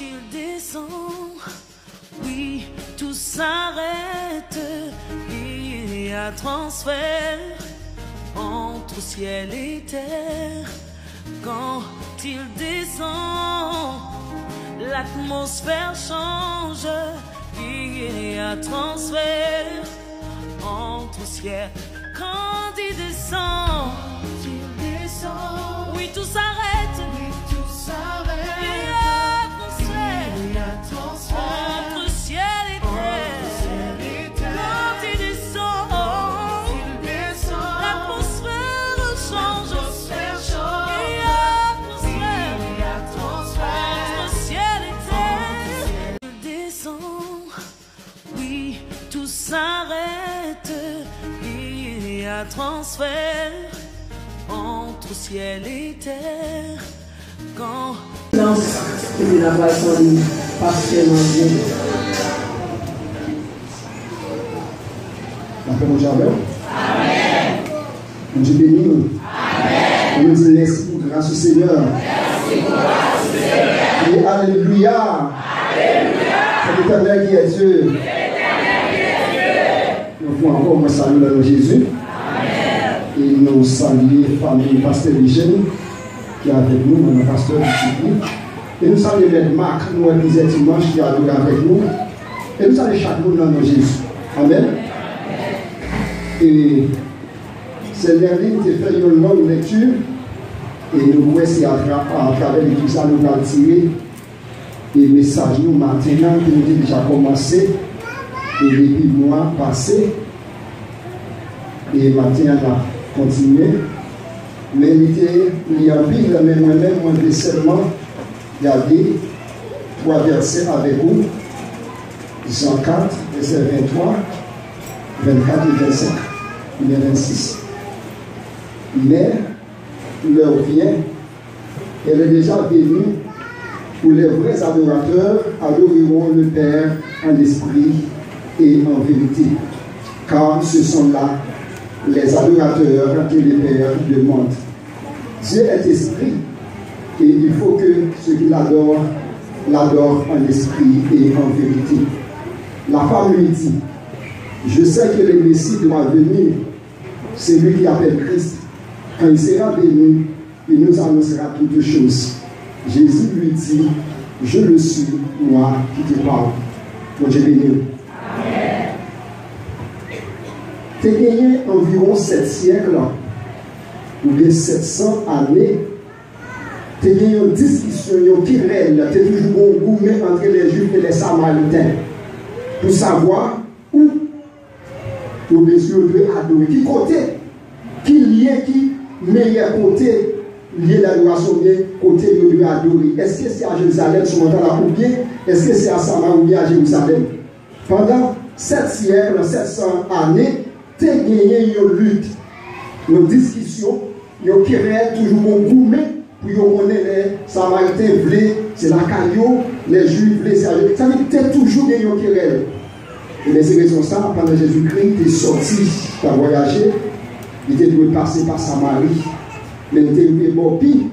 il descend, oui, tout s'arrête. Il y a transfert entre ciel et terre. Quand il descend, l'atmosphère change. Il y a transfert entre ciel. Quand il descend, oui, tout s'arrête. Oui, tout s'arrête. Il y a transfert entre ciel et terre. Quand il descend, l'atmosphère change. Il y a transfert entre ciel et terre. Il descend, oui, tout s'arrête. Il y a transfert entre ciel et terre. Quand et la personne partiellement bien. Après Amen. Dieu béni nous. On nous dit merci pour grâce au Seigneur. Et alléluia. C'est l'éternel qui est Dieu. Nous pouvons encore me saluer dans Jésus. Et nous saluer la famille Pasteur Michel qui est avec nous, mon pasteur du. Et nous saluons les Marc, nous disons dimanche qui est avec nous. Et nous saluons chaque monde dans nos Jésus. Amen. Et c'est lundi, nous avons fait une longue lecture. Et nous voici à travers l'église, nous allons tirer les messages nous maintenant que nous avons déjà commencé. Et depuis le mois passé. Et maintenant, on a continué. Mais il y a un pile, mais moi-même, moi, je vais seulement garder 3 versets avec vous. Jean 4, verset 23, 24 et 25, et 26. Mais l'heure vient, elle est déjà venue où les vrais adorateurs adoreront le Père en esprit et en vérité. Car ce sont là les adorateurs que le Père demande. Dieu est esprit et il faut que ceux qui l'adorent en esprit et en vérité. La femme lui dit, je sais que le Messie doit venir, c'est lui qui appelle Christ. Quand il sera venu, il nous annoncera toutes choses. Jésus lui dit, je le suis, moi qui te parle. Mon Dieu béni. Tu as gagné environ 7 siècles, ou bien 700 années, tu as gagné une discussion, une querelle, tu as toujours un gourmet entre les Juifs et les Samaritains, pour savoir où le Messie doit adorer, qui côté, qui lien, qui meilleur côté, lié l'adoration, bien côté il doit adorer. Est-ce que c'est à Jérusalem, ce moment-là, ou bien est-ce que c'est à Samarie ou bien à Jérusalem? Pendant 7 siècles, 700 années, tu as gagné une lutte, une discussion, une querelle, toujours bon gourmet, pour connaître les Samaritains, c'est la caillou, les Juifs, ça veut dire que tu as toujours gagné une querelle. Et c'est raison ça, pendant Jésus-Christ, tu es sorti, tu as voyagé, il était dû passer par Samarie, mais il était eu bon pire.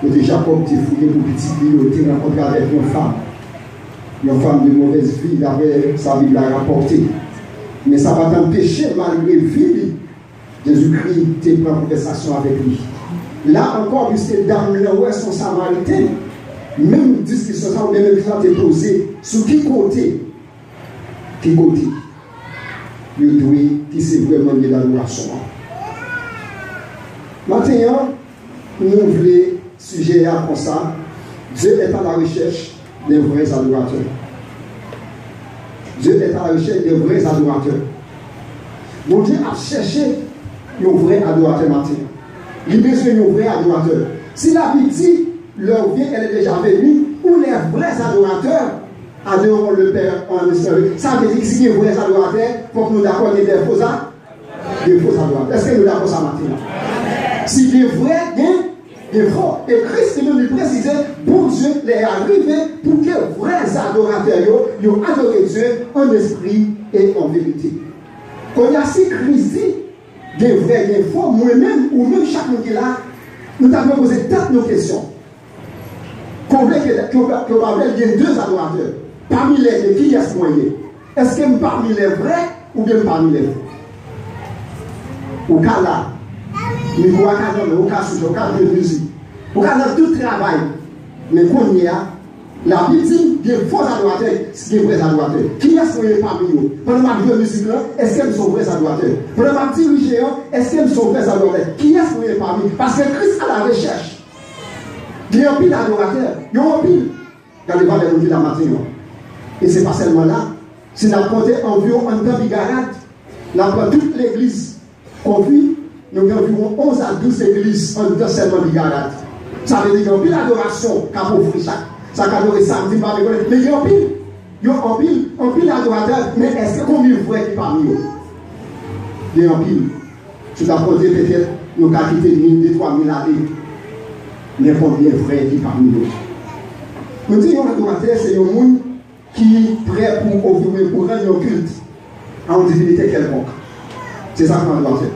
Et Jacob t'es fouillé pour petit fille, il était rencontré avec une femme de mauvaise vie, il avait sa Bible à rapporter. Mais ça va t'empêcher, malgré vie, Jésus-Christ te prend en conversation avec lui. Là encore, puisque dans le son samaritain, même discussion, ça, même question te poser, sur qui côté? Qui côté? Le doué, qui c'est vraiment de l'adoration. Maintenant, nous voulons sujet à comme ça. Dieu est à la recherche des vrais adorateurs. Dieu est à la recherche des vrais adorateurs. Mon Dieu a cherché un vrai adorateur maintenant. Il a besoin d'un vrai adorateur. Si la Bible dit, leur vie, elle est déjà venue, où les vrais adorateurs adoreront le Père en esprit. Ça veut dire que si il y a des vrais adorateurs, il faut que nous d'accord avec des faux adorateurs. Est-ce que nous d'accord ça maintenant? Si les vrais, des faux. Et Christ nous précisait, bon Dieu les arrivé pour que vrais adorateurs aient adoré Dieu en esprit et en vérité. Quand il y a ces crises, des vrais, des faux, moi-même, ou même chacun qui est là, nous avons posé toutes nos questions. Quand voulez que Babel y ait deux adorateurs. Parmi les deux, qui est-ce moyen? Est-ce que parmi les vrais ou bien parmi les faux? Au cas là, mais au cas au cas de musique, au cas de tout travail, mais qu'on y a, la Bible dit qu'il y a faux adorateurs, il y a vrais adorateurs. Qui est-ce qu'on est parmi eux? Pendant ma vie de musique là, est-ce qu'ils sont vrais adorateurs? Pendant ma dirigeant, est-ce qu'ils sont vrais adorateurs? Qui est-ce qu'on est parmi eux? Parce que Christ à la recherche. Il y a un pile d'adorateurs, il y a un pile. Quand il va les la matin. Et ce n'est pas seulement là. Si nous avons compté environ un temps bigarade, là pour toute l'église qu'on vit, nous avons environ 11 à 12 églises en temps seulement bigarade. Ça veut dire qu'il y a un pile d'adoration qu'a offert chaque. Ça qu'a adoré samedi, mais il y a un pile. Il y a un pile d'adorateurs, mais est-ce que combien de vrais qui parmi eux? Il y a un pile. Tu as compté peut-être, nous avons quitté 1000, 2, 3 000 années. Mais combien de vrais qui parmi eux? Nous disons que l'adorateur, c'est un monde qui est prêt pour rendre un culte à une divinité quelconque. C'est ça qu'on doit faire.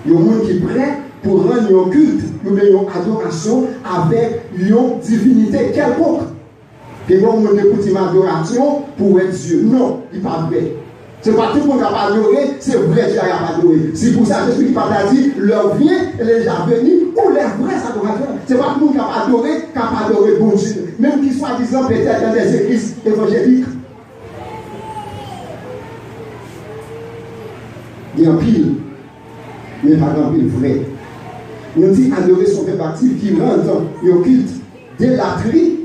Il y a un monde qui est prêt pour rendre un culte, une adoration avec une divinité quelconque. Et non, on écoute une adoration pour être Dieu. Non, il n'est pas vrai. Ce n'est pas tout le monde qui a adoré, c'est vrai Dieu qui a adoré. C'est pour ça que Jésus qui a dit, leur vient, les gens venus, ou les vrais adorateurs. Ce n'est pas tout le monde qui a adoré bon Dieu. Même qu'ils soient disant peut-être dans des églises évangéliques. Il y a un pile, mais pas un pile vrai. Nous dit adorer son peuple actif qui rentre au culte de latrie.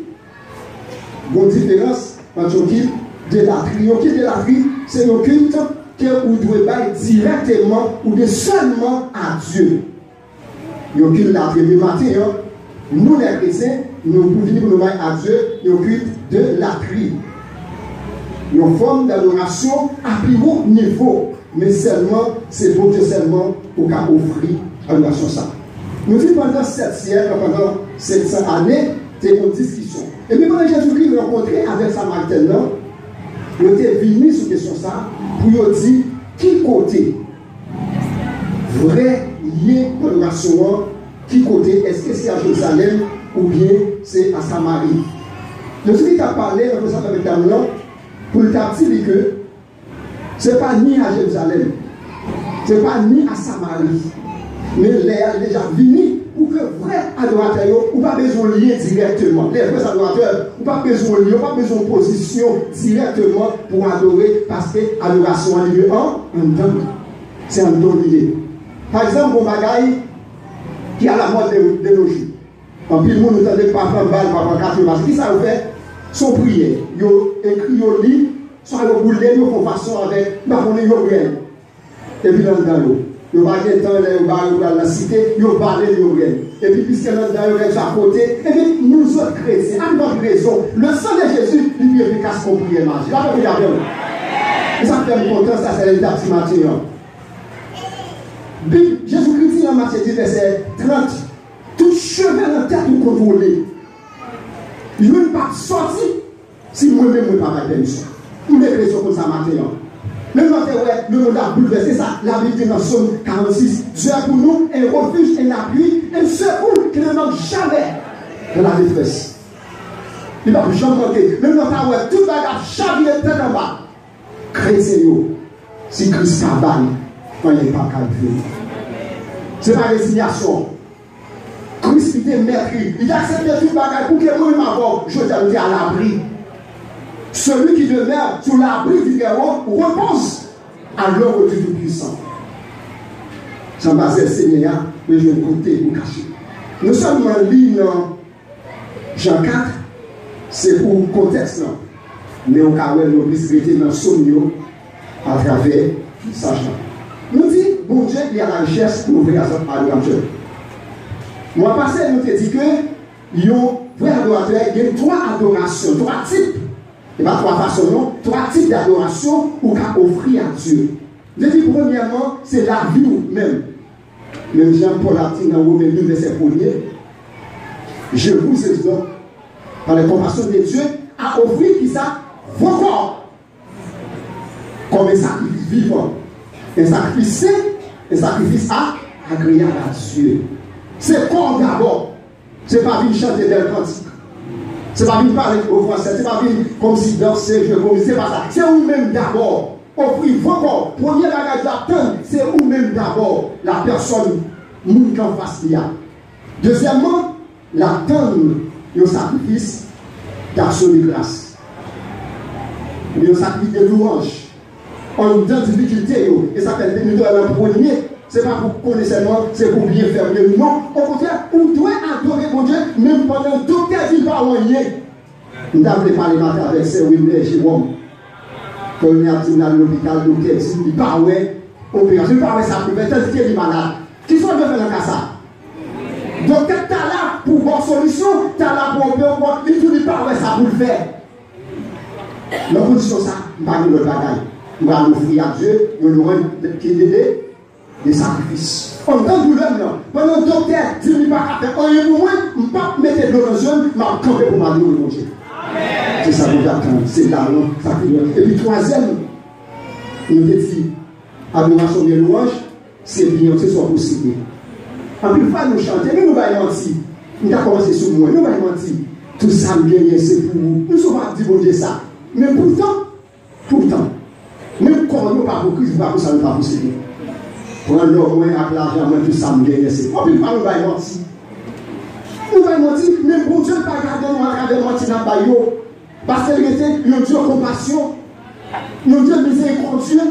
Bonne différence entre un culte de latrie. Un culte de latrie, c'est un culte que vous devez faire directement ou bien seulement à Dieu. Un culte de latrie. Le matin, nous les chrétiens, nous pouvons venir pour nous faire à Dieu un culte de latrie. Une forme d'adoration à plus haut niveau. Mais seulement, c'est pour Dieu seulement au cas offrir adoration ça. Nous disons pendant 7 siècles, pendant 700 années, c'est une discussion. Et puis quand Jésus-Christ rencontré avec Samaritain, il était venu sur question ça pour lui dire qui côté vrai lié l'adoration, qui côté est-ce que c'est à Jérusalem ou bien c'est à Samarie. Jésus-Christ a parlé avec Damien pour le dire que ce n'est pas ni à Jérusalem, ce n'est pas ni à Samarie, mais les est déjà venu pour que vrais adorateurs n'ont pas besoin de lier directement. Les vrais adorateurs n'ont pas besoin de lier, n'ont pas besoin de position directement pour adorer parce que l'adoration est lieu en don. C'est un don lié. Par exemple, mon bagaille qui a la mode de nos jours. En plus, le monde ne tente pas prendre balle, pas prendre 4 matchs. Qui ça fait? Son prière. Ils écrit, ils lisent, soit ils boulent, ils font façon avec, ils font rien. Et puis, dans le ils vont aller dans la cité, ils vont parler de rien. Et puis, puisque là-dedans, ils restent à côté, et puis, nous autres chrétiens, à notre raison, le sang de Jésus, il est efficace pour prier magie. Là, vous regardez. Et ça fait une contente, ça, c'est l'étape du matin. Jésus-Christ dit dans Matthieu 10, verset 30, tout cheveu dans la tête est contrôlé. Je ne peux pas sortir si moi-même je ne pas permission. Nous les chrétiens comme ça matin. Même quand le monde a bouleversé ça, la Bible dit dans Psaume 46, Dieu a pour nous un refuge, un appui, un secours qui ne manque jamais dans la détresse. Il ne va jamais manquer. Même quand tout le bagage chavier tête en bas. Chrétien, si Christ travaille, on n'est pas calculé. Ce n'est pas résignation. Christ était maître. Il a accepté tout le bagage pour que moi-même avant, je dois être à l'abri. Celui qui demeure sous l'abri du héros repose à l'œuvre du Tout-Puissant. J'en base le Seigneur, mais je vais compter pour cacher. Nous sommes en ligne Jean 4, c'est pour le contexte. Mais on a eu l'obligation dans son à travers le sachant. Nous disons, bon Dieu, il y a la richesse pour ouvrir à l'adorateur. Moi, passé, nous te dit que il y a vrai adorateur, il y a 3 adorations, 3 types. Et pas 3 façons, non, 3 types d'adoration qu'on peut offrir à Dieu. Je dis, premièrement, c'est la vie même. Même Jean-Paul a dit dans Romains 2, verset 1er, je vous exhorte, par la compassion de Dieu, à offrir qui ça, vos corps, comme un sacrifice vivant. Un sacrifice saint, un sacrifice agréable à Dieu. C'est corps d'abord. Ce n'est pas une chanter des cantiques. C'est pas venir parler au français, c'est pas venir comme si danser, je comme c'est pas ça. C'est vous-même d'abord. Offrir encore. Premier bagage d'attendre, c'est vous-même d'abord. La personne, moun qui en face de. Deuxièmement, l'attendre, il y a un sacrifice d'action de grâce. Il y a un sacrifice de louange. On donne difficulté, et ça fait nous doit le premier. Ce n'est pas pour connaître seulement, c'est pour bien faire mieux. Non, au contraire, on doit adorer mon Dieu, même pendant tout le temps, pas rien. Nous avons parlé matin avec Sir-Wilmer Jérôme. Quand on est à l'hôpital, docteur dit, il parle, opération, il parle, ça peut être qu'il est malade. Qui sont de faire dans ça? Donc, tu es là pour voir solution, tu es là pour voir, il faut parler, ça pour le faire. La condition, ça, je ne vais pas nous le bagaille. On va l'offrir à Dieu, on nous rend des sacrifices. On donne douleur, non. Pendant le docteur dit qu'il ne va pas faire rien pour moi, je ne vais pas mettre de l'eau dans le jeu, je vais camper pour ma vie, mon Dieu. C'est ça que nous attendons. C'est là, non. Et puis, troisième, nous dit, adoration de louange, c'est bien, c'est soit possible. En plus, fois, nous chanter, mais nous allons mentir. Nous avons commencé sur moi, nous allons mentir. Tout ça, nous gagnons, c'est pour vous. Nous ne sommes pas dit, bon Dieu, ça. Mais pourtant, même quand nous pas beaucoup, ça n'est pas possible. Prendre l'or, avec l'argent, tout ça, nous gagnons, c'est. En plus, fois, nous allons mentir. Nous allons mentir, mais bon Dieu, pas garder nous à travers mentir dans le baillot. Parce qu'il était un Dieu compassion, un Dieu miséricordieux,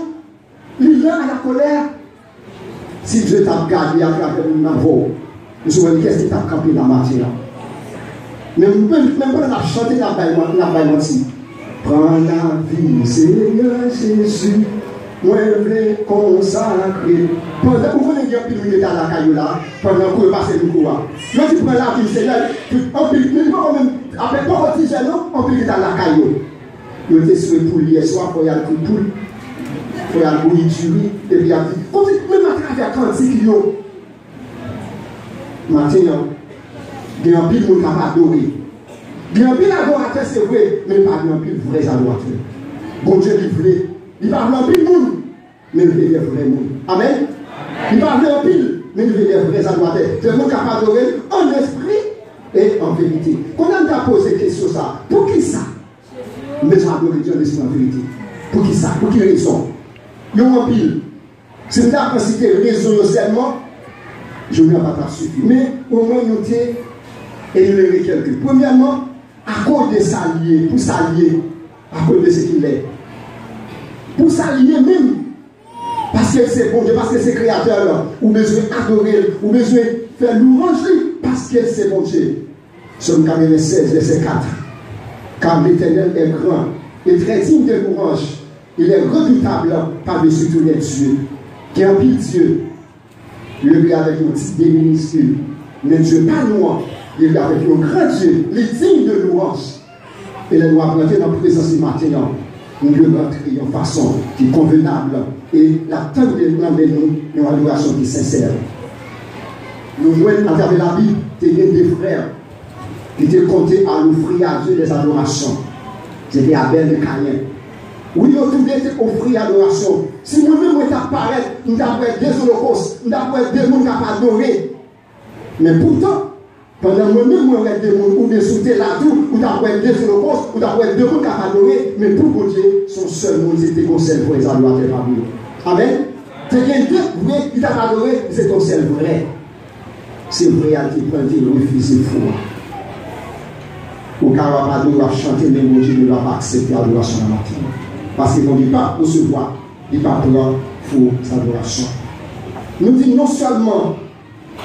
il est à la colère. Si Dieu t'a gardé à travers nous, nous savons qu'est-ce qui t'a campé dans la matière. Même quand on a chanté la baille, prends la vie, Seigneur Jésus, moi je vais consacrer. Pendant que vous venez de dire à la caillou là, pendant que vous passez le courant. Quand tu prends la vie, Seigneur, on peut même, après pas petit jeune, on peut dire à la caillou. Il était souhaité pour lui, soit pour y aller pour poule, pour y aller pour y tuer, et puis il a dit, comme si même à travers cantique, maintenant, il y a un pile qui est adoré. Il y a un pile adorateur, c'est vrai, mais pas un pile vrai adorateur. Bon Dieu, il voulait. Il parle un pile monde, mais il veut les vrais monde. Amen. Il parle un pile, mais il veut les vrais adorateurs. C'est le monde capable d'adorer en esprit et en vérité. Quand on a posé la question, ça, pour qui ça? Mais on adore Dieu en esprit en vérité. Pour qui ça? Pour qui raison? Il y a un pile. Si nous avons cité raison seulement, je ne vais pas suffire. Mais au moins, nous avons énuméré quelques. Premièrement, à cause de s'allier, pour s'allier, à cause de ce qu'il est. Pour s'allier même, parce que c'est bon Dieu, parce que c'est créateur, ou besoin adorer, ou besoin faire louange, parce que c'est bon Dieu. Somme 96, verset 4. Car l'Éternel est grand et très digne de louange. Il est redoutable par-dessus tous les dieux. Qui est un pile Dieu. Il est avec un petit D minuscule. Mais Dieu pas loin. Il est avec un grand Dieu. Il est digne de louange. Et les lois plantées dans la présence du matin. Nous devons entrer en façon qui est convenable. Et l'attente de nous, une adoration qui est sincère. Nous voyons à travers la Bible, il y a des frères qui étaient comptés à l'offrir à Dieu des adorations. C'était Abel et Caïn. Oui, nous devons offrir adoration. Si nous-mêmes nous apparaître, nous avons des holocaustes, nous avons des gens qui ont adoré. Mais pourtant, pendant nous-mêmes, nous avons des gens ou bien sauter là-dessous, nous avons des holocaustes, nous avons des gens qui ont adoré. Mais pour Dieu, son seul nom, c'était qu'on seul pour les adorateurs. Amen. C'est qu'il y a deux vrais qui t'ont adoré, c'est ton seul vrai. C'est vrai qui prend le refus, c'est fou. Au cas où on va chanter, mais mon Dieu ne va pas accepter l'adoration dans la matin. Parce qu'on ne dit pas recevoir, il ne dit pas prendre fausse adoration. Nous disons non seulement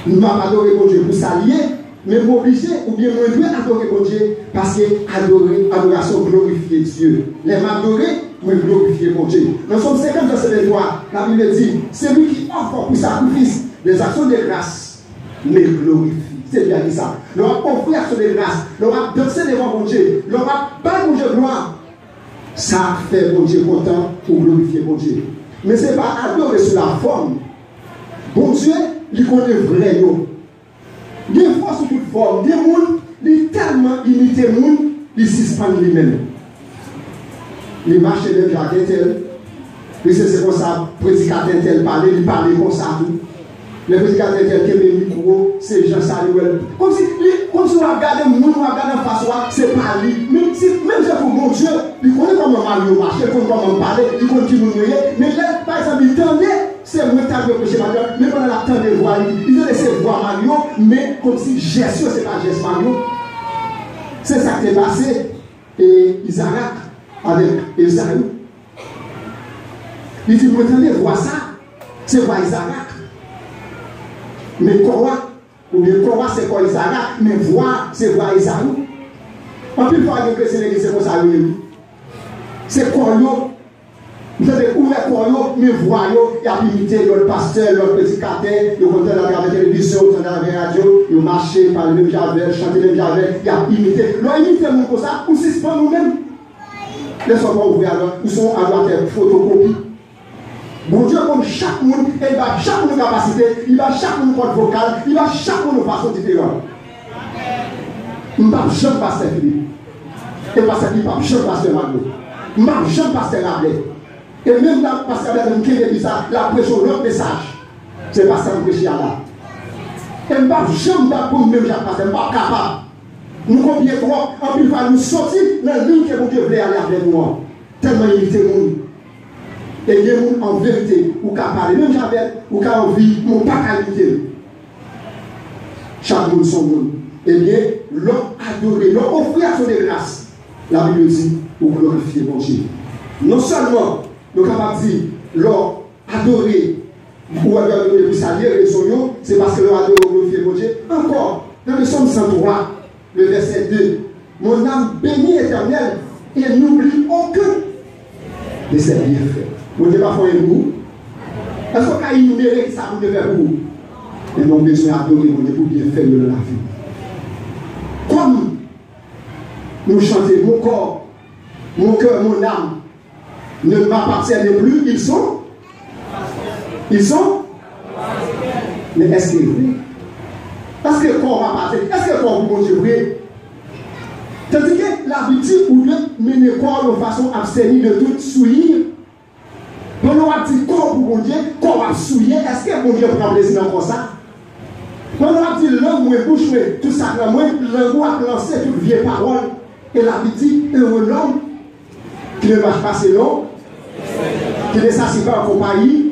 nous m'avons adoré mon Dieu pour s'allier, mais m'obliger ou bien nous devons adorer mon Dieu parce que adoration glorifie Dieu. Les m'adorer, nous glorifier mon Dieu. Dans Somme 50, verset 23, la Bible dit, c'est lui qui offre pour sacrifice des actions de grâce, mais glorifie. C'est bien dit ça. L'on a offert action de grâce, l'on a dansé devant mon Dieu, l'on a pas mon Dieu gloire. Ça fait mon Dieu content pour glorifier mon Dieu. Mais ce n'est pas adorer sur la forme. Bon Dieu, il connaît vrai nous. Il y a une force sur toute forme. Il y a des gens qui tellement imité les gens, ils suspendent lui-même. Il marche dans le jardin tel. Puis c'est comme ça, le prédicateur tel parle, il parle comme ça. Le prédicateur tel qui est le micro, c'est Jean Samuel. Comme si on regarde le monde, on regarde en face, c'est pas il marche, il compte comment parler, il continue de noyer. Mais là, par exemple, il tendait, c'est moi qui ai prêché Mario, mais pendant la temps de voir, il a laissé voir Mario, mais comme si gestion, ce n'est pas geste Mario. C'est ça qui est passé. Et Isaac avec Esaü. Il dit, vous entendez voir ça, c'est voir Isaac. Mais quoi, ou bien quoi, c'est quoi Isaac, mais voir, c'est voir Esaü. En plus, il faut aller que c'est l'église, c'est comme ça, oui. C'est quoi, vous avez ouvert quoi, mais voir, il y a imité le pasteur, le prédicateur, il comptait la télévision, il a la radio, il marchait par le même javel, chantait le même javel, il a imité. L'on imite nous comme ça, ou suspend nous-mêmes. Laissons pas ouvrir alors, nous sommes à droite photocopie. Bon Dieu, comme chaque monde, il va chaque monde capacité, il va chaque monde code vocal, il va chaque monde de façon différente. Je ne vais jamais passer Philippe. Et passer Philippe, je ne vais jamais passer Magno. Je ne vais jamais passer Rabelais. Et même là, parce qu'il y a un qui dit ça, la pression, l'autre message, c'est pas ça que je prêche là. Et je ne vais jamais pour même parce que je ne suis pas capable. Nous combien trop, en plus, nous sortir dans la ligne que vous devez aller avec nous. Tellement il était monde. Et il y a des gens en vérité, ou qu'à parler, même j'avais, ou qu'à envie, mon pas qualité. Chaque monde son monde. Eh bien, l'homme adoré, l'homme offrir à son de grâce. La Bible dit, ou glorifier mon Dieu. Non seulement, nous sommes capables de dire, l'homme adoré, ou adoré pour saluer, c'est parce que l'homme adoré glorifier mon Dieu. Encore, dans le psaume 103, le verset 2, mon âme bénit éternel et n'oublie aucun de ses bienfaits. Mon Dieu va faire un goût. Est-ce qu'on a énuméré ça pour faire pour vous? Et mon besoin d'adorer mon Dieu pour bien faire de la vie. Comme nous chantons, mon corps, mon cœur, mon âme ne m'appartiennent plus, ils sont. Mais est-ce que est-ce que le corps m'appartient? Est-ce que le corps vous Dieu vrai? Tandis que l'habitude ou de mener le corps de façon abstenue de toute souillure. Quand on a dit corps pour mon Dieu, corps va souiller, est-ce que mon Dieu prend plaisir dans ça? Quand on a dit langue ou bouche, tout ça, langue a lancé toute vieille parole. Et l'habitude est un homme qui ne marche pas selon, qui ne s'assied pas en compagnie,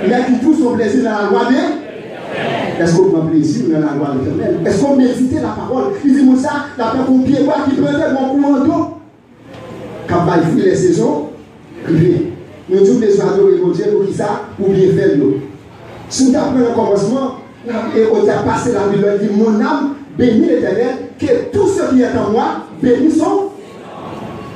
mais qui trouve son plaisir dans la loi de. Est-ce qu'on prend plaisir dans la loi éternelle? Est-ce qu'on médite la parole? Il dit, ça, la paix qu'on pied qui prenait mon courant d'eau. Quand il fuit les saisons, nous disons besoin d'adorer mon Dieu pour qui ça, ou bien faire l'eau. Si nous apprenons le commencement, et on a passé la Bible, il dit, mon âme bénit l'éternel, que tout ce qui est en moi, bénit son.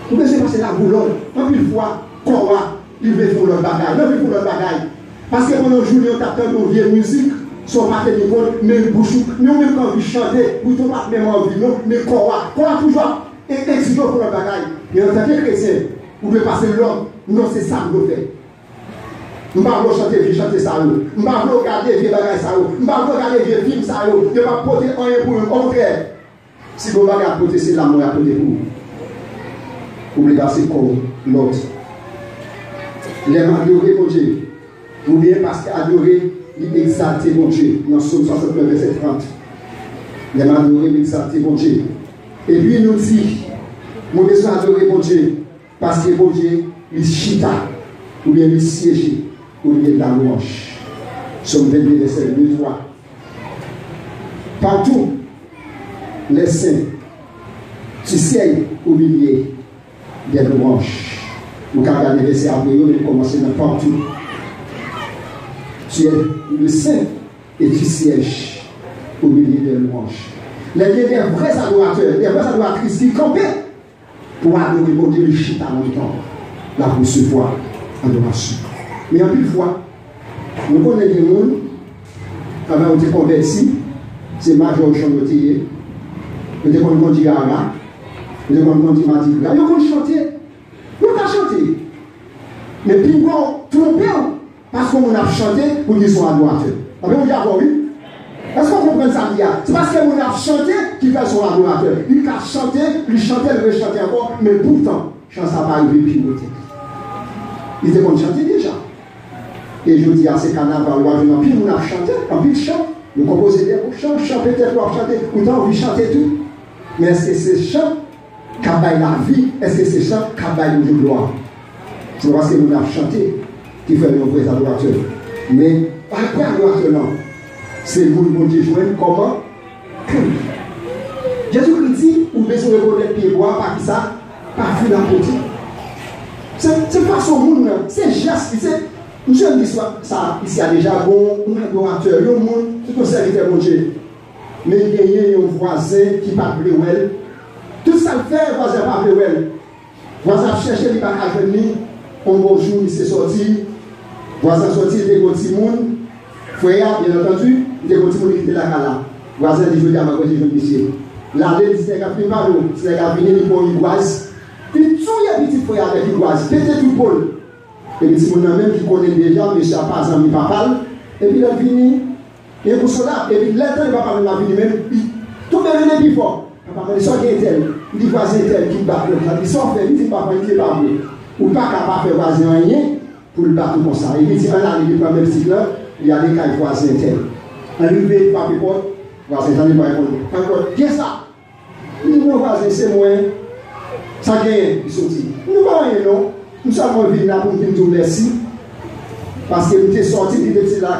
Vous pouvez passer la boulonne. En plus de fois, quoi, il veut faire leur bagaille. Non, il veut faire leur bagaille. Parce que pendant le jour, on t'attend nos vieilles musiques, son pas téléphone, même bouche, nous même quand vous chantez, vous n'avez pas même envie, non, mais quoi toujours exigeant pour leur bagaille. Et en tant que chrétien, vous pouvez passer l'homme. Non, c'est ça que vous faites. Je ne vais pas chanter ça. Je ne vais pas regarder vieux bagages ça. Je ne vais pas regarder vieux films ça. Je ne vais pas porter rien pour eux. Au contraire, si vous n'avez pas porter, c'est l'amour à porter pour vous. Vous pouvez passer comme l'autre. Les adorer mon Dieu. Ou bien parce qu'adorer, il exalter mon Dieu. Dans Psaume 69, verset 30. Les adorer, il exalter mon Dieu. Et puis il nous dit, mon besoin d'adorer mon Dieu. Parce que mon Dieu, il chita, ou bien il siège, ou bien la louange. Somme 22, verset 2, 3. Partout, les saints, tu sièges au milieu des louanges. Vous avez regardé le verset après, vous commencez dans partout. Tu es le saint et tu sièges au milieu des louanges. Il y a des vrais adorateurs, des vraies adoratrices qui campaient pour adorer mon Dieu, le chita longtemps. La recevoir adoration. Mais en plus de fois, nous connaissons des gens, quand on est converti, c'est Major Chandotier, nous avons conduit Gara, nous avons conduit Madigra, nous avons chanté, nous avons chanté. Mais puis nous avons trompé, parce qu'on a chanté pour qu'ils soient adorateurs. Vous avez dit avant, oui? Est-ce qu'on comprend ça? C'est parce qu'on a chanté qu'il fait son adorateur. Il a chanté, il chantait, il veut chanter encore, mais pourtant, chance n'a pas arrivé piloter. Il était comme chanter déjà. Et je dis à ces carnavals, puis on a chanté, en plus de chant, nous composons des chants, peut-être pour chanter, pourtant on veut chanter tout. Mais est-ce que c'est chant qui a la vie? Est-ce que c'est chant qui a la gloire? C'est parce que nous avons chanté qui fait nos vrais adorateurs. Mais après adorateur, non. C'est vous bon Dieu joindre comment? Jésus-Christ dit, ou besoin de reconnaître pied bois, par qui ça? Par fil d'apôtre. C'est pas son monde, c'est geste. Nous sommes dit ça, ici a déjà bon, un adorateur, le monde, tout un serviteur bon Dieu. Mais il y a un voisin qui parle de elle. Tout ça le fait, voisin parle de elle. Voisin cherche, il va venir, un bon jour, il s'est sorti. Voisin sorti, il était un petit monde. Frère, bien entendu, il était un petit monde qui était là. Voisin dit, je dis à ma côté, je dis, monsieur. La lèvre, c'est qu'à finir par l'eau, c'est qu'à finir, il prend une goise. Puis tout y a petit frère avec une goise, pété tout Paul. Et puis, si mon même qui connaît déjà, mais ça passe en mi papa, et puis il a fini. Et pour cela, et puis l'inter, il va parler de la vie même, tout le monde est plus fort. Papa, il sort qui est tel, il dit voisin tel qui bat le plat, il sort fait, il dit papa, il dit pas bleu. Ou pas capable de faire voisin rien pour le battre comme ça. Et puis, si on a les premiers cycles, il y a des cas de voisin tel. Arrivé, pas plus fort, voisin, j'en ai pas répondu. Encore, qu'est-ce ça? Il dit, mon voisin, c'est moi. Ça gagne, il sortit. Nous ne voyons rien, non. Nous sommes venus là pour nous dire merci. Parce que nous sommes sortis de petit là,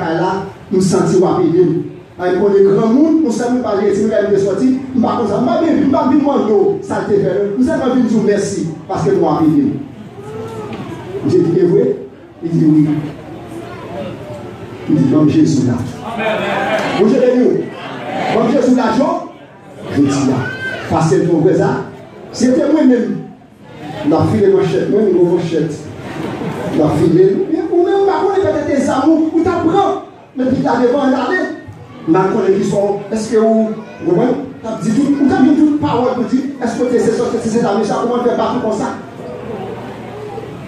nous sentions rapide. Avec les grands monde, nous sommes pas les si nous sommes sortis, nous ne sommes pas venus, nous ne sommes pas venus, ça te fait. Nous sommes venus dire merci parce que nous sommes rapide. J'ai dit, c'est vrai? Il dit oui. Il dit, comme Jésus là. Vous avez vu? Comme Jésus là, je dis là. Parce que vous voyez ça, c'était moi-même. La fille de manchette, même une manchette. La fille, ou même par contre, peut-être des amours, ou t'apprends, mais puis t'as devant regarder. Ma collègue qui sont, est-ce que vous t'as dit tout, ou t'as mis toute parole pour dire, est-ce que c'est cet ami, ça, comment faire partout comme ça?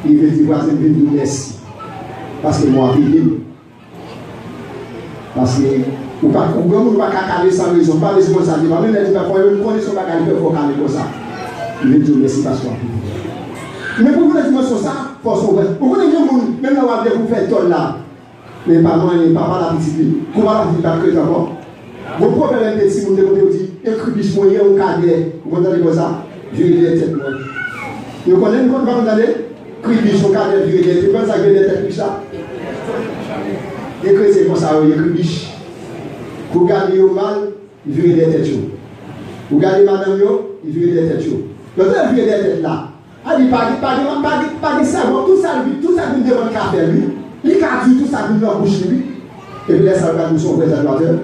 Il veut dire, voisin, je vous merci. Parce que moi, je vis. Parce que, ou pas, ou pas caler sans raison, pas raison comme ça, même les gens qui ont une condition, pas caler, il faut caler comme ça. Il veut dire merci parce que mais pour vous la dimension ça, force ouverte. Pour vous les gens, même là où vous faites tout là, mais pas moi, pas la petite fille. Comment la petite fille va encore? Vos problèmes petit, vous devez dire, écrit biche moyen ou cadet, vous entendez comme ça? Je vais dire tête moi. Vous connaissez quand vous entendez? Écrit biche ou cadet, je vais dire tête. Vous savez les têtes ça? Écrit c'est comme ça, écrit biche. Vous gardez au mal, je vais dire tête. Vous gardez madame, je vais dire tête. Donc, vous avez des têtes là. Il dit, pas de savoir, tout ça vient devant le café, lui. Il a dit tout ça vient dans la bouche, lui. Et puis, là, ça va nous son vrai adorateur.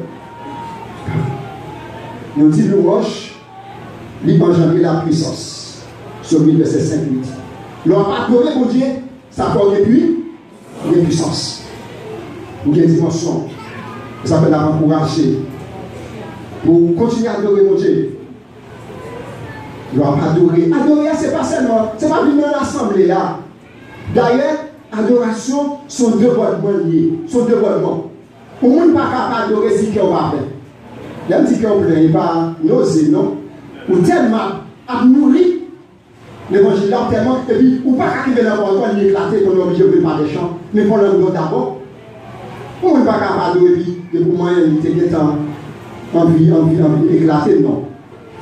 Nous dit, nous roche, il engendre la puissance. Sur 1000 verset 5-8. L'on a adoré mon Dieu, ça porte depuis une puissance. Une dimension. Ça peut l'encourager. Pour continuer à adorer mon Dieu. Nous avons adoré. Adorer, ce n'est pas seulement, ce n'est pas venir dans l'assemblée là. D'ailleurs, adoration sont deux bonnes liés, sont deux bonnes mots. Pour nous, ne pas capable d'adorer si qu'on va faire. Même si qu'on ne peut pas nausée, non? Ou tellement à nourrir l'évangile là, tellement, et puis, ou pas arriver dans le monde, l'éclater, qu'on est obligé de faire des chants, mais pour le monde d'abord. Pour nous, ne pas capable d'adorer, de pour moi, il était envie d'éclater, non.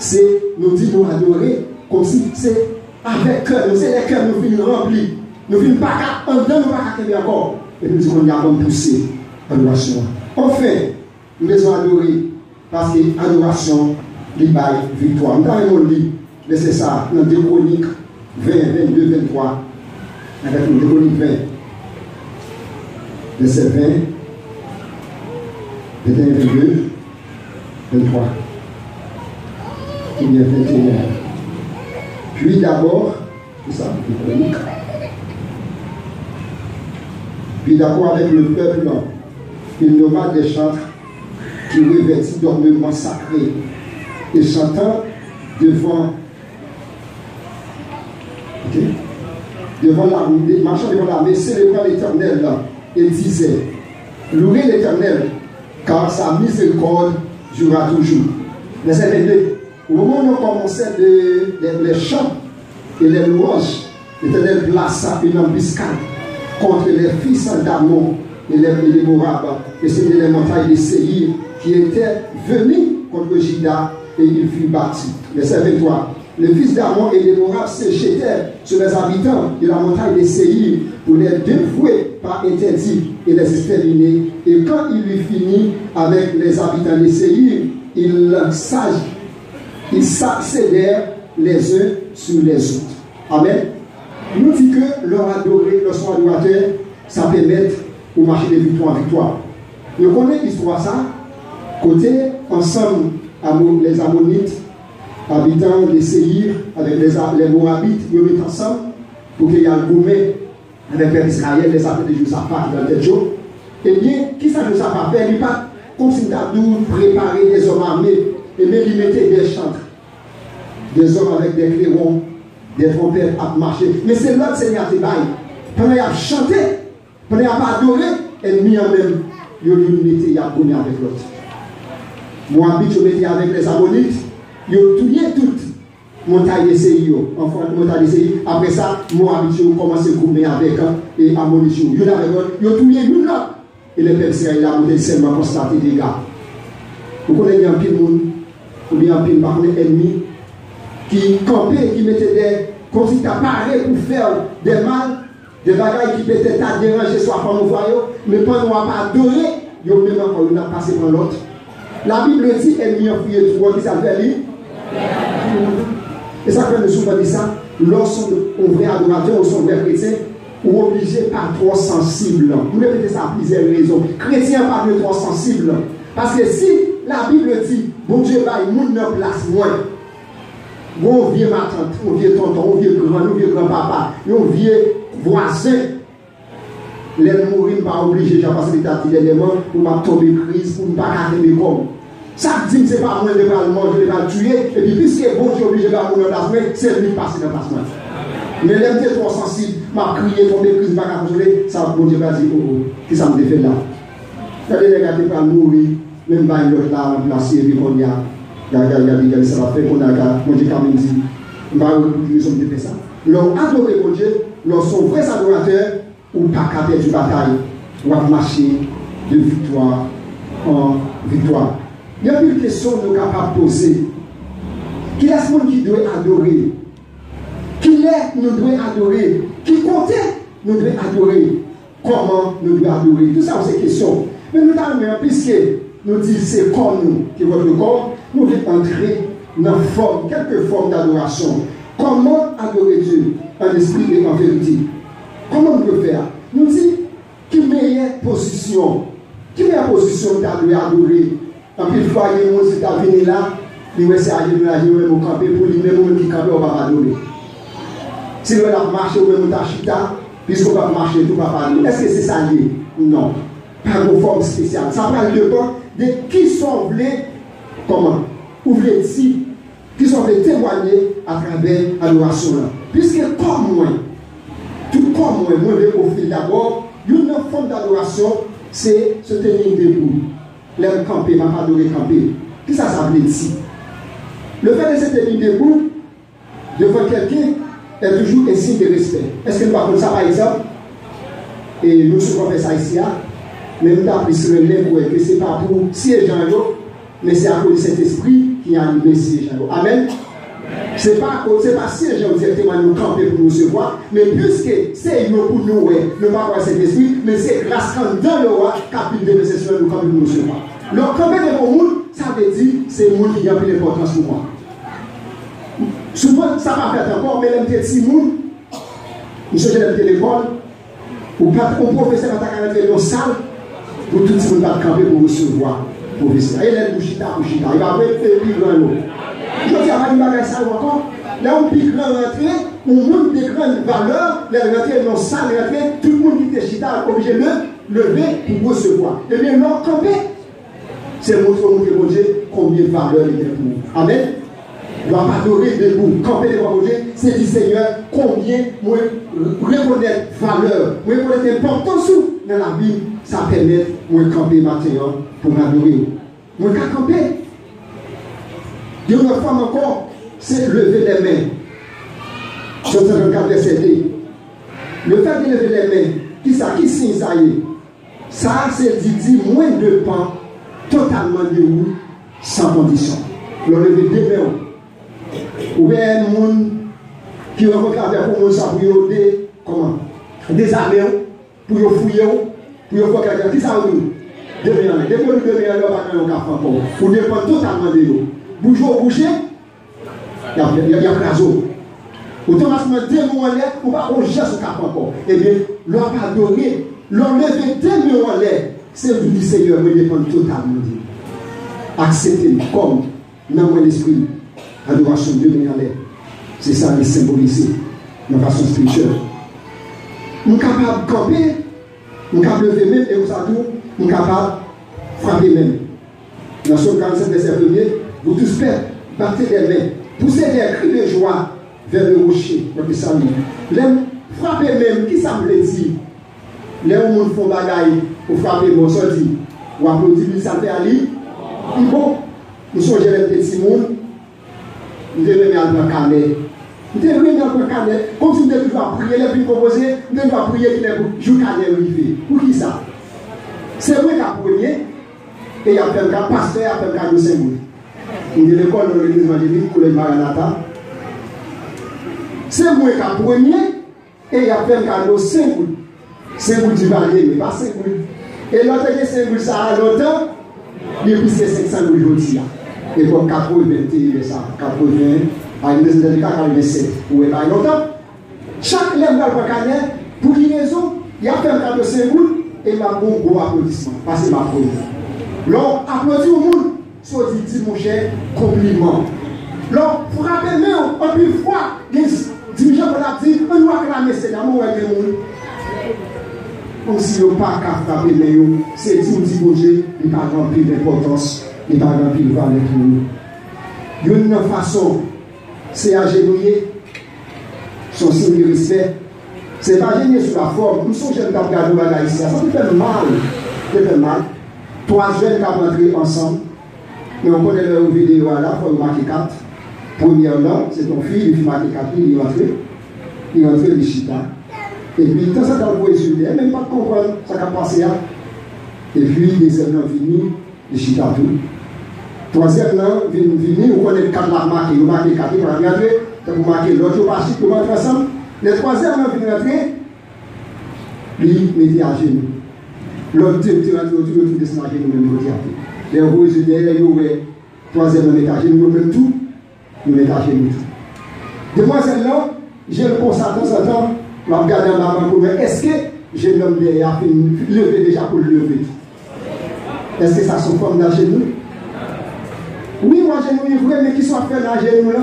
C'est nous dire nous adorer comme si c'est avec cœur, c'est les cœurs nous finissons remplis, nous finissons pas qu'à en dedans, nous pas qu'à encore. Et puis nous disons qu'on a comme poussé adoration. Enfin, nous devons adorer parce que adoration, l'ibay, victoire. Nous avons un livre, mais c'est ça, dans 2 Chroniques 20, 22, 23, avec 2 Chroniques 20, verset 20, 21, 22, 23. Il y a 21. Puis d'abord, c'est ça, puis d'accord avec le peuple, il nomma des chantres qui revêtit d'ornements sacrés et chantant devant marchant devant l'armée, célébrant l'Éternel et disait, louez l'Éternel, car sa miséricorde durera toujours. Verset 22. Au moment où on commençait les chants et les louanges, l'Éternel plaça une embuscade contre les fils d'Amon et les Moabes, et c'était les montagnes de Séir qui étaient venus contre Juda et il fut bâti. Verset 23. Les fils d'Amon et Déborah s'échétèrent sur les habitants de la montagne des Séir pour les dévouer par interdit et les exterminer. Et quand il eut fini avec les habitants des Séir, ils s'accédèrent les uns sur les autres. Amen. Nous dit que leur adorer, leur son adorateur, ça permet de marcher de victoire en victoire. Nous connaissons l'histoire ça, côté ensemble, les Ammonites, habitants des Séir, avec les Moabites, ils mettent ensemble pour qu'il y ait un gourmet avec le peuple d'Israël, les appels de Josaphat dans le jour. Et bien, qui ça Josaphat fait? Il n'est pas comme si nous préparer des hommes armés, et même il mettait des chantres, des hommes avec des clairons, des trompettes à marcher. Mais c'est l'autre Seigneur qui baille. Pendant qu'il a chanté, pendant qu'il a adoré, ennemi en même, il a gourmet avec l'autre. Moabit, je mettais avec les Ammonites. Ils ont tué toutes montagne de Séir. Montagne de Séir. Après ça, Moabit ont commencé à goumer avec et Ammonites. Ils ont tué une là. Et le peuple Israël a monté seulement constaté des dégâts. Vous connaissez un pile monde, ou bien un pile ennemi qui campait, qui mettait des consignes parés pour faire des mal, des bagailles qui peut-être à déranger soit par nos voyous, mais pendant qu'on n'a pas adoré, ils ont même encore une passé par l'autre. La Bible dit ennemi enfuyé tout qui s'appelle lui. Et ça fait nous souvent dire ça, lorsqu'on est vrai adorateur ou son vrai chrétien, ou obligé par trop sensible. Vous répétez ça à plusieurs raisons. Chrétien pas de trop sensible. Parce que si la Bible dit, bon Dieu va il moun en place moins. Bon vieux ma tante, mon vieux tonton, mon vieux grand-papa, mon vieux voisin. Les mourir pas obligé, j'ai passé l'état d'éléments pour ma tomber crise, pour ne pas garder mes corps. Ça dit que ce n'est pas moi qui vais le manger, je vais le tuer, et puis puisque bon Dieu obligé de la mourir en place, c'est lui qui passe dans le placement. Mais l'aime est trop sensible, m'a crié, tomber crise, m'a consolé, ça bon Dieu va dire, oh, qui ça me fait là. Quand les gars qui peuvent mourir, même pas une autre là, remplacer, et puis qu'on y a, regardez, ça va faire qu'on a, mon Dieu quand même dit, on va reproduire son fait ça. Leur adorer mon Dieu, leur sont vrais adorateurs, ou pas qu'à perdre une bataille, ou à marcher de victoire en victoire. Il y a une question que nous sommes capables de poser. Qui est ce monde qui doit adorer? Qui est nous devons adorer? Qui compte nous devons adorer? Comment nous devons adorer? Tout ça, c'est question. Mais nous avons, puisque nous disons c'est comme nous, qui est votre corps, nous devons entrer dans quelques formes d'adoration. Comment adorer Dieu en esprit et en vérité? Comment on peut faire? Nous disons, qui meilleure position? Qui meilleure position d'adorer? En plus, il faut aller aux États-Unis là, il va essayer de nous camper pour lui-même qui camper, on va adorer. Si on va marcher, on va chita, puisqu'on va marcher, tout va parler. Est-ce que c'est ça lié? Non. Pas de forme spéciale. Ça parle de quoi? De qui sont venus, comment? Ou venus ici, qui sont venus témoigner à travers l'adoration là. Puisque comme moi, tout comme moi, moi, je fil d'abord, une forme d'adoration, c'est se tenir debout. L'aime camper, ma pas adorer camper. Qu'est-ce que ça veut dire ici? Le fait de se tenir debout devant quelqu'un est toujours un signe de respect. Est-ce que nous parlons de ça par exemple? Et nous sommes fait ça ici, mais nous avons pris sur le lèvre que ce n'est pas pour siéger en haut, mais c'est à cause de cet esprit qui a animé siéger en haut. Amen. Ce n'est pas siéger directement nous camper pour nous recevoir, mais puisque c'est nous pour nous, ne pas voir cet esprit, mais c'est grâce qu'en dans le roi, capite de possession, nous camper pour nous recevoir. Le camper de mon monde, ça veut dire c'est le monde qui a pris l'importance pour moi. Souvent, ça va faire encore, mais les petits monde, nous sommes dans le téléphone, ou professeur dans ta carrière dans la salle, pour tout le monde va camper pour recevoir. Professeur. Et là, il va faire plus grand. Je dis à ma ça encore. Là, on pique rentrer, on monte des grandes valeurs, les rentrer dans la salle, tout le monde qui était chita, obligé de lever pour recevoir. Et bien, non, camper, c'est montrer mon Dieu combien de valeurs il y a pour nous. Amen. On ne doit pas adorer debout. Camper devant mon Dieu, c'est dire Seigneur, combien moi reconnaître valeur, moi reconnaître l'importance dans la vie, ça permet de moi camper maintenant pour m'adorer. Moi, camper. Il y a une femme encore, c'est lever les mains. 154 verset 2. Le fait de lever les mains, qui signe ça y est? Ça, c'est dit moins de pain, totalement de roue, sans condition. l'on levait deux mains. Ou bien un monde qui rencontre avec un ça pour comment désarmer, pour fouiller, pour faire quelqu'un. Qui ça veut dire? Deux mains. Depuis le deux mains, on va pas faire encore. Pour dépendre totalement de l'eau. Bouger au boucher, il y a raison. Automatiquement, deux mots en l'air, on va au geste au cap encore. Eh bien, l'on va adorer, l'on lever deux mots en l'air. C'est vous du Seigneur, me dépend totalement de Dieu. Acceptez comme dans mon esprit, adoration de Dieu en l'air. C'est ça qui est symbolisé de façon spirituelle. Nous sommes capables de camper, nous sommes capables de lever même, et vous savez, nous sommes capables de frapper même. Dans ce 47 verset 1er, vous tous battez les mains, poussez des cris de joie vers le rocher, votre salut. Frappez même, qui ça me dit? Les gens font bagaille pour frapper mon sorti. Ou applaudir, ça fait aller. Et bon, nous sommes les petits monde. Nous devons aller dans le carnet. Nous devons aller dans le carnet. Comme si nous devions prier, les plus composés, nous devons prier que les jours carnet arrivent. Pour qui ça? C'est moi qui a premier. Et il y a un pasteur, il y a un de Saint-Louis. Nous devons l'école dans l'église évangélique, collège Maranatha. C'est moi qui a premier. Et il y a un de Saint-Louis. Saint-Louis du Valais, mais pas Saint-Louis. Et l'autre que Saint-Louis, ça a longtemps, il a pris 500 aujourd'hui. Et comme 80, ça, 80, à une maison de 87, ou pas longtemps. Chaque lèvre dans le carnet, pour une raison, il y a fait un cas de Saint-Louis et il a un gros applaudissement. Parce que ma première. L'on applaudit au monde, soit dit mon cher, compliment. L'on frappe même, en plus fois, les dirigeants qu'on a dit, on doit acclamer Seigneur, on va dire comme si on n'a pas qu'à frapper, mais c'est dit bon Dieu, il n'a pas rempli d'importance, il n'a pas rempli de valeur pour nous. Une façon, c'est agenouiller, son signe de respect. C'est pas agenouiller sur la forme. Nous sommes jeunes qui ont regardé ici. Ça fait mal. Ça fait mal. Trois jeunes qui ont rentré ensemble. Mais on connaît leur vidéo là, il faut marquer 4. Premièrement, c'est ton fils, il fait marquer 4, il est rentré. Il est rentré, il est chita. Et puis, quand ça t'a envoyé sur lui, même pas comprendre ça qui a passé là. Et puis, deuxièmement, venu, le chita tout. Troisièmement, venu, on connaît le 4 là marqué, on marque 4, on va regarder, on marque l'autre, on va chier, on va rentrer ensemble. Le troisièmement, venu rentrer, lui, mettez à genoux. L'autre, tu vas tout descendre à genoux, même côté. Les rouges, derrière, troisièmement, mettez à genoux, nous tout, nous mettons à genoux tout. Demoiselle-là, j'ai le constat de temps en temps. Je regarde dans ma main pour me est-ce que j'ai l'homme derrière qui lever déjà pour le lever? Est-ce que ça sont forme d'un genou? Oui, moi genou est vrai, mais qui soit fait dans genou là?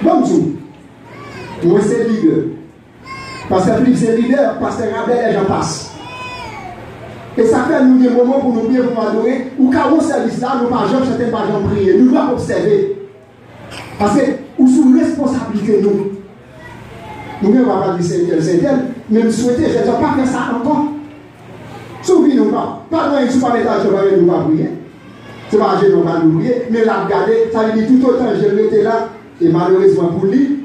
Bonjour. Moi c'est leader. Parce que plus c'est leader, parce que Rabel et j'en passe. Et ça fait nous des moments pour nous prier, pour nous adorer, ou quand on service là, nous ne pouvons pas chanter, pas prier. Nous devons observer. Parce que nous sommes responsabilité nous. Nous ne pouvons pas dire c'est tel, mais nous souhaitons, je ne dois pas faire ça encore. Souvenez-nous pas. Pas dans une pas métal, je ne vais pas prier. Ce n'est pas que je ne vais pas nous prier, mais la regarder, ça veut dire tout autant, je l'étais là, et malheureusement pour lui,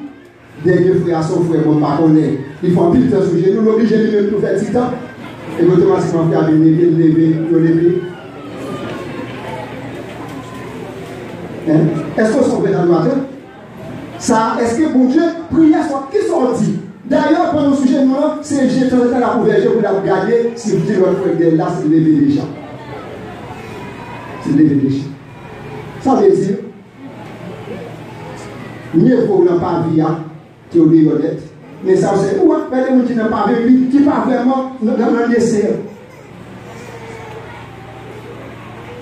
dernier frère, son frère, mon pas connaît. Il faut un pile de sous genoux, l'oblige lui-même pour faire petit temps, et automatiquement faire lever. Est-ce qu'on sont vrai adorateurs? Ça, est-ce que bon Dieu, prière soit qui sont dit? D'ailleurs, pendant le sujet, c'est j'ai tenté la couverture pour la regarder si vous dites votre frère là, c'est levé déjà. C'est levé déjà. Ça veut dire, mieux vaut ne pas vivre, qui est honnête, mais ça c'est où, les gens qui n'ont pas vécu, qui ne sont pas vraiment dans le dessert.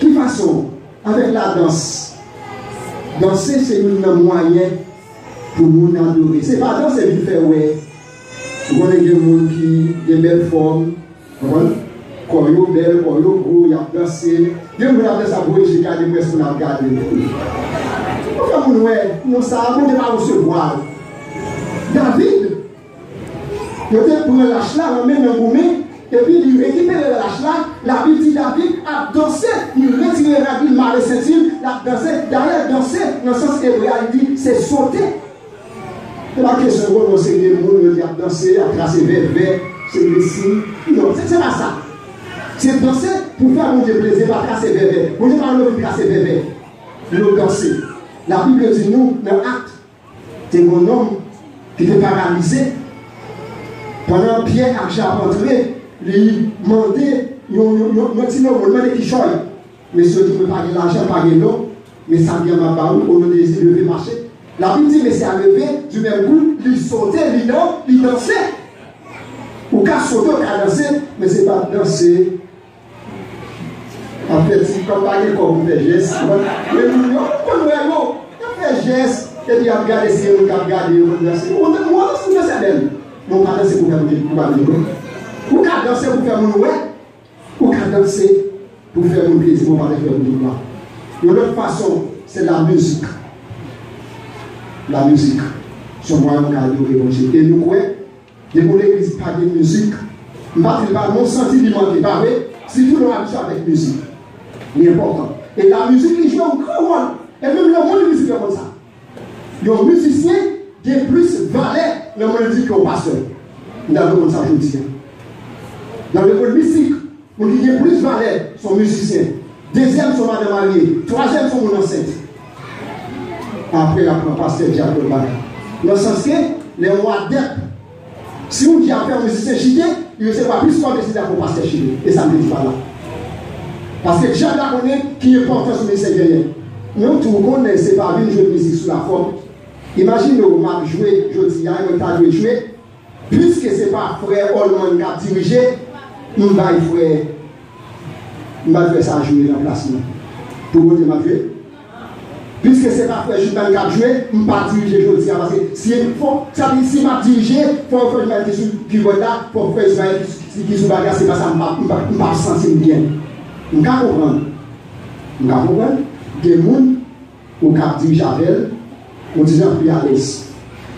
Qui façon, avec la danse, danser c'est un moyen pour nous adorer. C'est pas danser pour faire ouais. Vous voyez des gens qui ont des belles formes, quand ils ont belle, quand ils ont gros, ils ont dansé. Dieu vous a fait ça pour j'ai gardé presque pour la regarder. Pourquoi vous nous ça, vous ne pas recevoir. David, il était pour le lâche là, on met un gourmet, et puis il récupère le lâche là, la Bible dit David a dansé, il retire la Bible mal sensible, il a dansé, derrière danser, dans le sens hébreu, il dit c'est sauter. C'est pas question de c'est des mots, il a dansé, a tracé vers, c'est le signe. Non, c'est pas ça. C'est danser pour faire mon Dieu plaisir, pas tracer vers. Mon Dieu pas le tracer vers. nous danser. La Bible dit nous, dans l'acte, c'est mon homme qui était paralysé. Pendant Pierre a rentré, il demandait, il demandait qui choisit. Mais ceux qui ne pas de l'argent, pas de l'eau, mais ça vient ma parole, on a désiré lever marcher. La Bible dit, mais c'est à lever, du même coup, il sautait, il dansait. Ou qu'à sauter, ou qu'à danser, mais ce n'est pas danser. En fait, c'est comme parler comme on fait geste. Mais nous, on fait geste, et puis on regarde si on regarde, on danse. On danse d'elle. Mais on va danser pour faire mon ou qu'à danser pour faire mon ouais, ou qu'à danser pour faire mon plaisir, on va faire mon gloire. De l'autre façon, c'est la musique. La musique. Sur moi, on a adoré mon Dieu. Et nous, ouais, de mon église, pas de musique. Je ne vais pas mon sentiment qui parle, si tout le monde a avec musique. C'est important. Et la musique, il joue un grand rôle. Et même le monde musique est comme ça. Il y a un musicien qui est plus valeur le monde dit qu'au pasteur. Dans le monde, ça je dis. Dans le monde musique, on dit qu'il y a plus valeur son musicien. Deuxième, son madame mariée. Troisième, son mon enceinte. Après, la pasteur qui a le bac. Dans le sens que les rois d'Ep, si on dit à faire un musicien chité, il ne sait pas plus qu'on décide pour pasteur chité. Et ça ne me dit pas là. Parce que Jean la connaît qui est important sur les Seigneurs. Nous, tout le monde ne sait pas venir jouer de musique sous la forme. Imaginez, on m'a joué, je dis, on t'a joué. Puisque ce n'est pas frère Holman qui a dirigé, nous allons faire ça jouer dans la place. Pour vous dire, ma vie. Puisque ce n'est pas frère Julien qui a joué, nous ne pas diriger, je dis, parce que si ça dit, si m'a dirigé, il faut que je mette sur le pivot là, pour faire Israël qui se bagarre, c'est pas ça, je ne pas sentir bien. Nous ne comprenons pas. Il y a des gens qui dirigent avec elle, on dit plus à l'aise.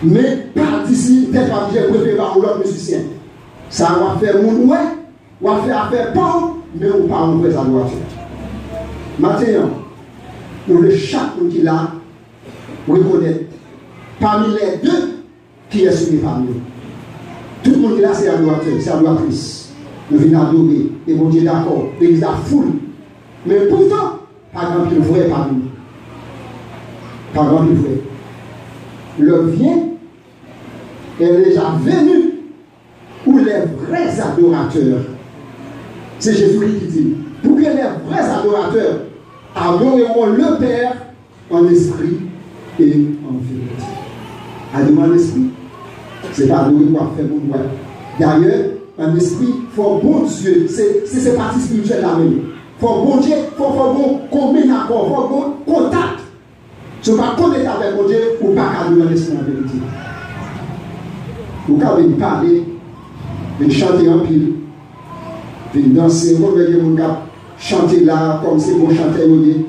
Mais pas d'ici, peut-être pas que j'ai préféré l'autre musicien. Ça va faire mon ouais, on va faire affaire pas, mais on pas en présent doit faire. Maintenant, nous le chaque monde qui l'a reconnaître parmi les deux qui est soumis parmi nous. Tout le monde qui est là, c'est adorateur, c'est adoratrice. Nous venons adorer, et mon Dieu d'accord, l'église a foule. Mais pourtant, pas grand pile vrai parmi nous. Pas grand pile vrai. Le vient, elle est déjà venue où les vrais adorateurs, c'est Jésus-Christ qui dit, pour que les vrais adorateurs adoreront le Père en esprit et en vérité. Adorer en esprit, c'est pas adorer pour faire bon droit. D'ailleurs, un esprit, il faut bon Dieu, c'est cette partie spirituelle là même. Il faut bon Dieu, il faut bon combinaison, il faut bon contact. Tu ne vas pas connecter avec mon Dieu ou pas adorer l'esprit en vérité. Vous pouvez parler, vous chanter en pile, vous danser, vous pouvez chanter là comme c'est pour chanter, vous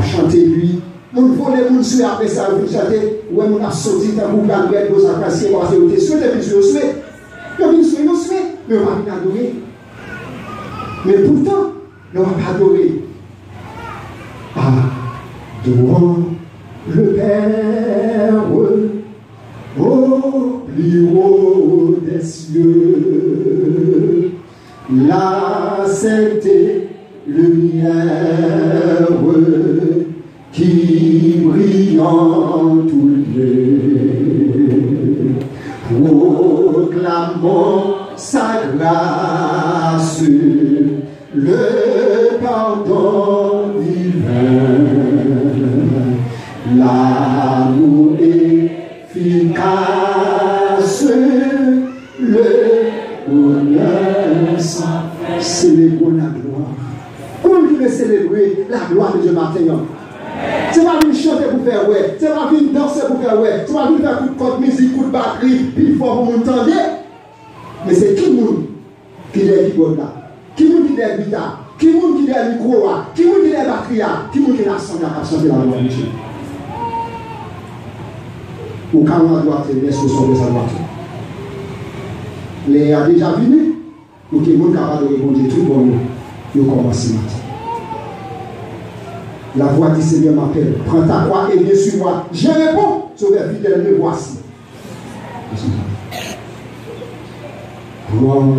chanter lui. Vous volez, vous suivez après ça, vous chantez, ou vous avez sauté dans le boucan, vous avez posé la place, vous avez été souhaité, puis vous souhaitez. Vous avez souhaité, vous souhaitez, mais vous n'avez pas adoré. Mais pourtant, nous n'avons pas adoré. Adorons le Père au plus haut des cieux, la sainteté, lumière qui brille en tous lieux. Proclamons sa grâce, le pardon divin, l'amour efficace, le bonheur sans fin. Célébrons la gloire. Comment vous voulez célébrer la gloire de Dieu maintenant? Tu vas venir chanter pour faire ouais, tu vas venir danser pour faire ouais, tu vas venir faire coup de musique, coup de batterie, puis il faut que vous m'entendez. Mais c'est qui monde qui est le keyboard là? Qui monde qui est le guitare? Qui monde qui est le micro là? Qui monde qui est la batterie là? Qui monde qui est la sonne là qui chanter la gloire de Dieu? Ou quand on doit te laisser son de sa droite. Les a déjà venu, ou qui est monde capable de répondre tout bon nous, nous commençons maintenant. La voix du Seigneur m'appelle. Prends ta croix et viens sur moi. Je réponds. Sauveur fidèle, me voici. Prends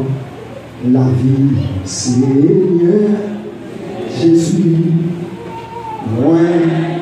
la vie, Seigneur Jésus. Loin